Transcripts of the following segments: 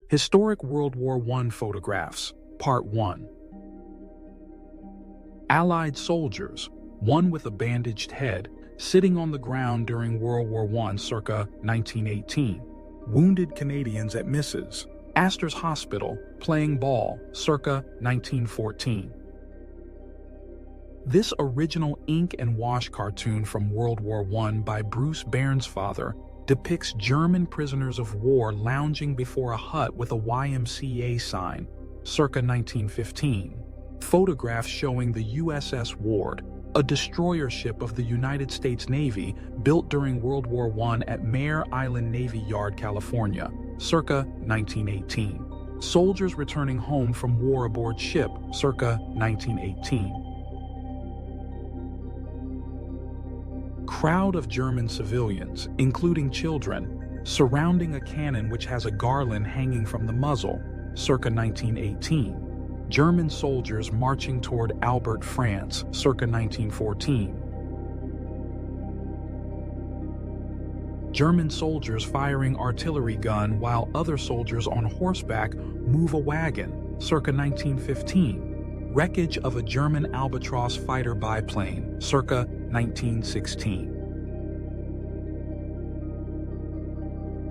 Historic World War I photographs, Part 1. Allied soldiers, one with a bandaged head, sitting on the ground during World War I circa 1918. Wounded Canadians at Mrs. Astor's Hospital, playing ball, circa 1914. This original ink and wash cartoon from World War I by Bruce Bairnsfather depicts German prisoners of war lounging before a hut with a YMCA sign, circa 1915. Photographs showing the USS Ward, a destroyer ship of the United States Navy built during World War I at Mare Island Navy Yard, California, circa 1918. Soldiers returning home from war aboard ship, circa 1918. Crowd of German civilians, including children, surrounding a cannon which has a garland hanging from the muzzle, circa 1918. German soldiers marching toward Albert, France, circa 1914. German soldiers firing artillery gun while other soldiers on horseback move a wagon, circa 1915. Wreckage of a German Albatross fighter biplane, circa 1916.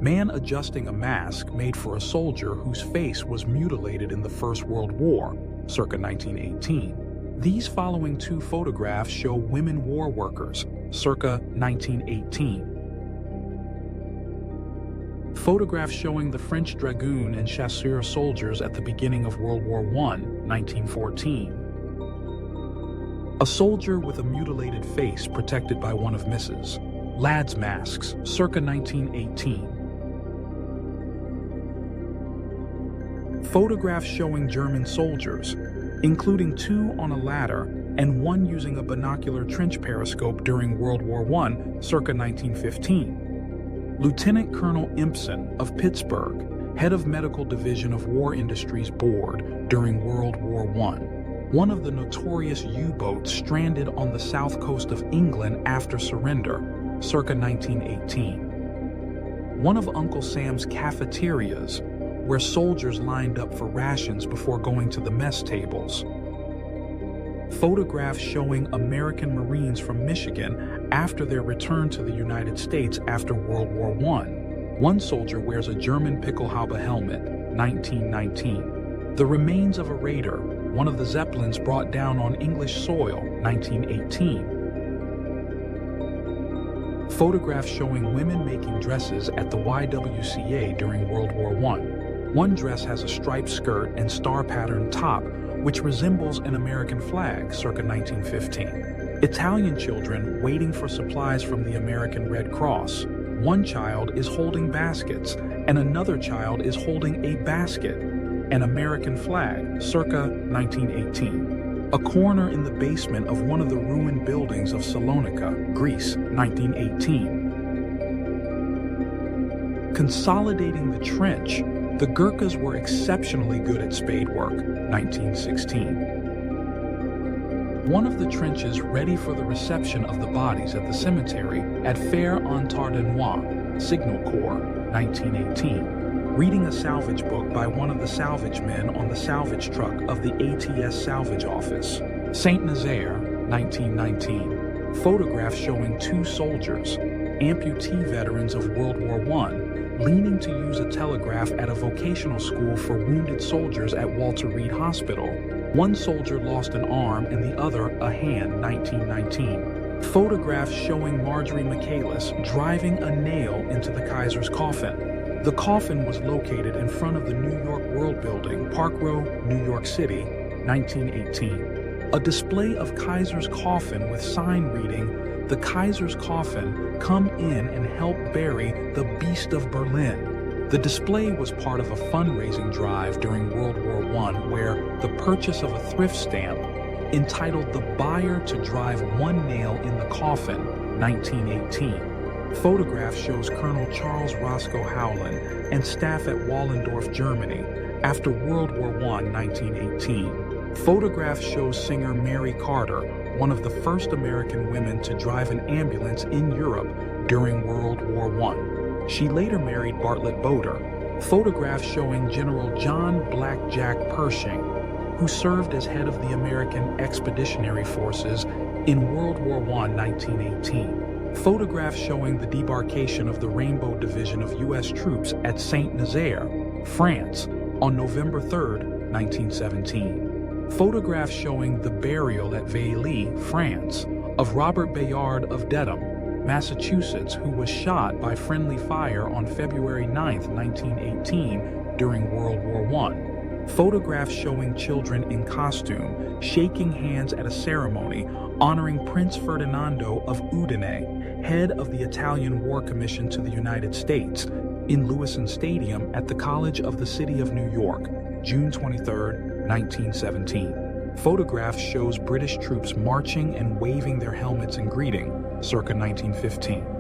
Man adjusting a mask made for a soldier whose face was mutilated in the First World War, circa 1918. These following two photographs show women war workers, circa 1918. Photographs showing the French dragoon and chasseur soldiers at the beginning of World War I, 1914. A soldier with a mutilated face protected by one of Mrs. Ladd's masks, circa 1918. Photographs showing German soldiers, including two on a ladder and one using a binocular trench periscope during World War I, circa 1915. Lieutenant Colonel Impson of Pittsburgh, head of Medical Division of War Industries Board during World War I. One of the notorious U-boats stranded on the south coast of England after surrender, circa 1918. One of Uncle Sam's cafeterias, where soldiers lined up for rations before going to the mess tables. Photographs showing American Marines from Michigan after their return to the United States after World War I. One soldier wears a German Pickelhaube helmet, 1919. The remains of a raider, one of the Zeppelins brought down on English soil, 1918. Photographs showing women making dresses at the YWCA during World War I. One dress has a striped skirt and star-patterned top, which resembles an American flag, circa 1915. Italian children waiting for supplies from the American Red Cross. One child is holding baskets, and another child is holding a basket. An American flag, circa 1918. A corner in the basement of one of the ruined buildings of Salonika, Greece, 1918. Consolidating the trench, the Gurkhas were exceptionally good at spade work, 1916. One of the trenches ready for the reception of the bodies at the cemetery at Fère-en-Tardenois, Signal Corps, 1918. Reading a salvage book by one of the salvage men on the salvage truck of the ATS salvage office. Saint Nazaire, 1919. Photographs showing two soldiers, amputee veterans of World War I, leaning to use a telegraph at a vocational school for wounded soldiers at Walter Reed Hospital. One soldier lost an arm and the other a hand, 1919. Photographs showing Marjorie Michaelis driving a nail into the Kaiser's coffin. The coffin was located in front of the New York World Building, Park Row, New York City, 1918. A display of Kaiser's coffin with sign reading, "The Kaiser's coffin, come in and help bury the Beast of Berlin." The display was part of a fundraising drive during World War I where the purchase of a thrift stamp entitled "The Buyer to Drive One Nail in the Coffin," 1918. Photograph shows Colonel Charles Roscoe Howland and staff at Wallendorf, Germany, after World War I, 1918. Photograph shows singer Mary Carter, one of the first American women to drive an ambulance in Europe during World War I. She later married Bartlett Boder, Photographs showing General John Blackjack Pershing, who served as head of the American Expeditionary Forces in World War I, 1918. Photographs showing the debarkation of the Rainbow Division of U.S. troops at Saint-Nazaire, France, on November 3, 1917. Photographs showing the burial at Veuilly, France, of Robert Bayard of Dedham, Massachusetts, who was shot by friendly fire on February 9, 1918, during World War I. Photographs showing children in costume shaking hands at a ceremony honoring Prince Ferdinando of Udine, head of the Italian War Commission to the United States, in Lewiston Stadium at the College of the City of New York, June 23, 1917. Photographs shows British troops marching and waving their helmets in greeting, circa 1915.